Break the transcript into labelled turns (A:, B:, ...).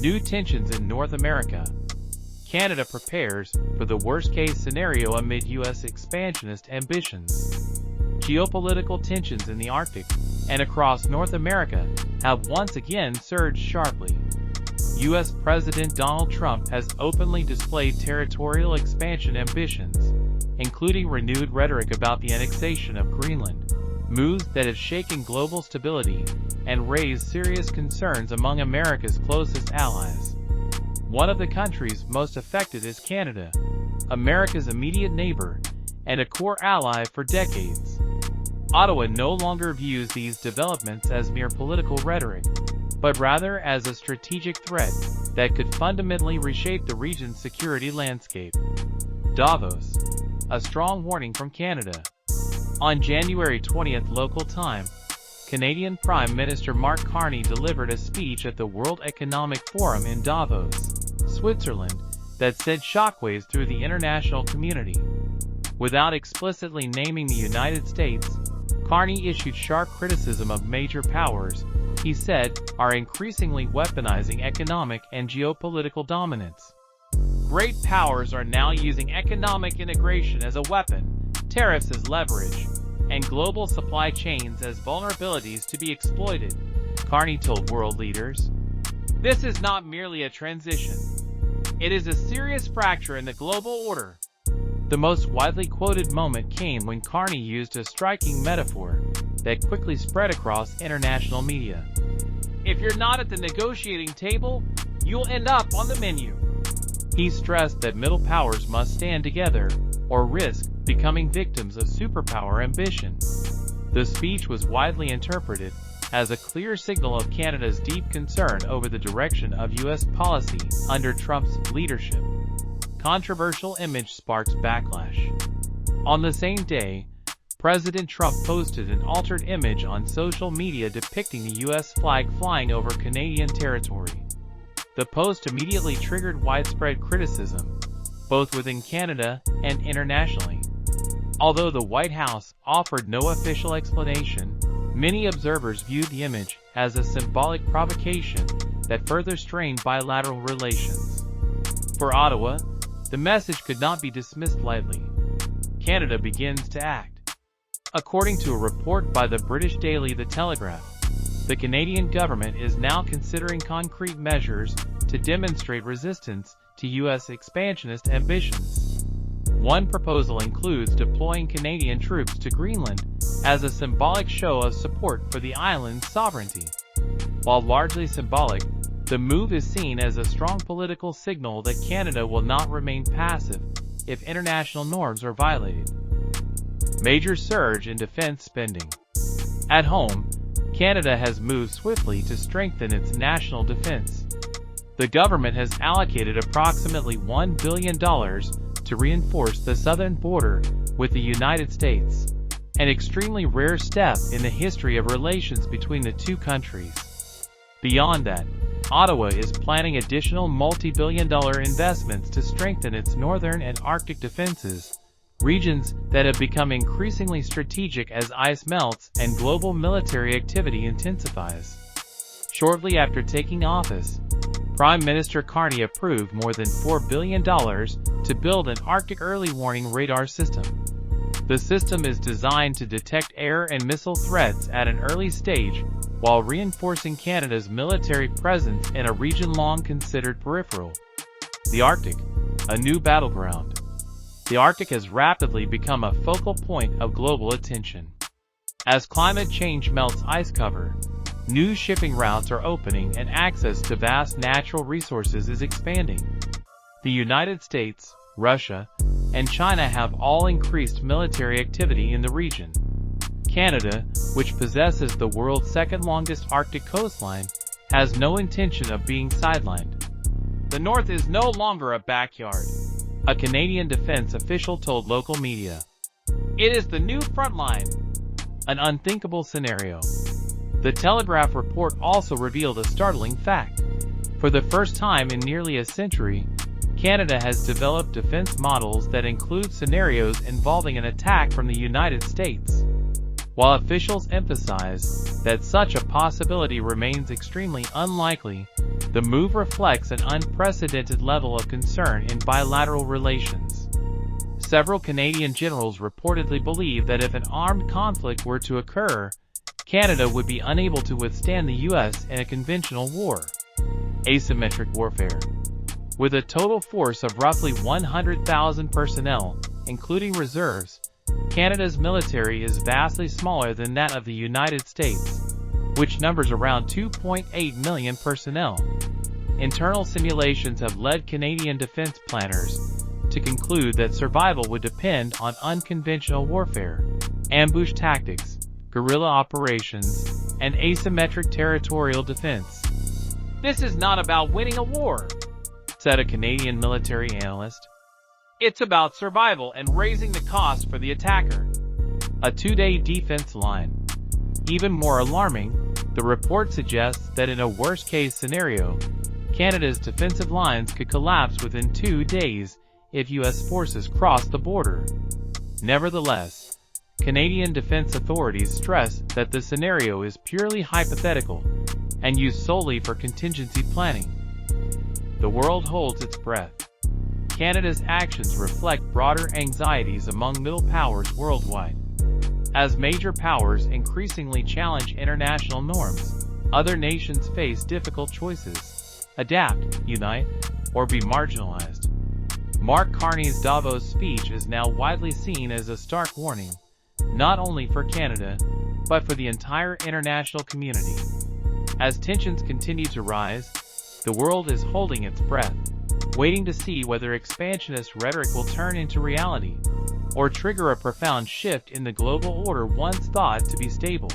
A: New tensions in North America. Canada prepares for the worst-case scenario amid U.S. expansionist ambitions. Geopolitical tensions in the Arctic and across North America have once again surged sharply. U.S. President Donald Trump has openly displayed territorial expansion ambitions, including renewed rhetoric about the annexation of Greenland, moves that have shaken global stability and raised serious concerns among America's closest allies. One of the countries most affected is Canada, America's immediate neighbor and a core ally for decades. Ottawa no longer views these developments as mere political rhetoric, but rather as a strategic threat that could fundamentally reshape the region's security landscape. Davos. A strong warning from Canada. On January 20th local time, Canadian Prime Minister Mark Carney delivered a speech at the World Economic Forum in Davos, Switzerland, that sent shockwaves through the international community. Without explicitly naming the United States, Carney issued sharp criticism of major powers he said are increasingly weaponizing economic and geopolitical dominance. Great powers are now using economic integration as a weapon, tariffs as leverage, and global supply chains as vulnerabilities to be exploited, Carney told world leaders. This is not merely a transition. It is a serious fracture in the global order. The most widely quoted moment came when Carney used a striking metaphor that quickly spread across international media. If you're not at the negotiating table, you'll end up on the menu. He stressed that middle powers must stand together or risk becoming victims of superpower ambition. The speech was widely interpreted as a clear signal of Canada's deep concern over the direction of U.S. policy under Trump's leadership. Controversial image sparks backlash. On the same day, President Trump posted an altered image on social media depicting the U.S. flag flying over Canadian territory. The post immediately triggered widespread criticism, both within Canada and internationally. Although the White House offered no official explanation, many observers viewed the image as a symbolic provocation that further strained bilateral relations. For Ottawa, the message could not be dismissed lightly. Canada begins to act. According to a report by the British daily The Telegraph, the Canadian government is now considering concrete measures to demonstrate resistance to U.S. expansionist ambitions. One proposal includes deploying Canadian troops to Greenland as a symbolic show of support for the island's sovereignty. While largely symbolic, the move is seen as a strong political signal that Canada will not remain passive if international norms are violated. Major surge in defense spending. At home, Canada has moved swiftly to strengthen its national defense. The government has allocated approximately $1 billion to reinforce the southern border with the United States, an extremely rare step in the history of relations between the two countries. Beyond that, Ottawa is planning additional multi-billion-dollar investments to strengthen its northern and Arctic defenses, regions that have become increasingly strategic as ice melts and global military activity intensifies. Shortly after taking office, Prime Minister Carney approved more than $4 billion to build an Arctic early warning radar system. The system is designed to detect air and missile threats at an early stage while reinforcing Canada's military presence in a region long considered peripheral. The Arctic, a new battleground. The Arctic has rapidly become a focal point of global attention. As climate change melts ice cover, new shipping routes are opening and access to vast natural resources is expanding. The United States, Russia, and China have all increased military activity in the region. Canada, which possesses the world's second longest Arctic coastline, has no intention of being sidelined. The North is no longer a backyard, a Canadian defense official told local media. It is the new front line. An unthinkable scenario. The Telegraph report also revealed a startling fact. For the first time in nearly a century, Canada has developed defense models that include scenarios involving an attack from the United States. While officials emphasize that such a possibility remains extremely unlikely, The move reflects an unprecedented level of concern in bilateral relations. Several Canadian generals reportedly believe that if an armed conflict were to occur, Canada would be unable to withstand the U.S. in a conventional war. Asymmetric warfare. With a total force of roughly 100,000 personnel, including reserves, Canada's military is vastly smaller than that of the United States, which numbers around 2.8 million personnel. Internal simulations have led Canadian defense planners to conclude that survival would depend on unconventional warfare, ambush tactics, guerrilla operations, and asymmetric territorial defense. "This is not about winning a war," said a Canadian military analyst. "It's about survival and raising the cost for the attacker." A two-day defense line. Even more alarming, the report suggests that in a worst-case scenario, Canada's defensive lines could collapse within 2 days if U.S. forces cross the border. Nevertheless, Canadian defense authorities stress that the scenario is purely hypothetical and used solely for contingency planning. The world holds its breath. Canada's actions reflect broader anxieties among middle powers worldwide. As major powers increasingly challenge international norms, other nations face difficult choices: adapt, unite, or be marginalized. Mark Carney's Davos speech is now widely seen as a stark warning, not only for Canada, but for the entire international community. As tensions continue to rise, the world is holding its breath, waiting to see whether expansionist rhetoric will turn into reality, or trigger a profound shift in the global order once thought to be stable.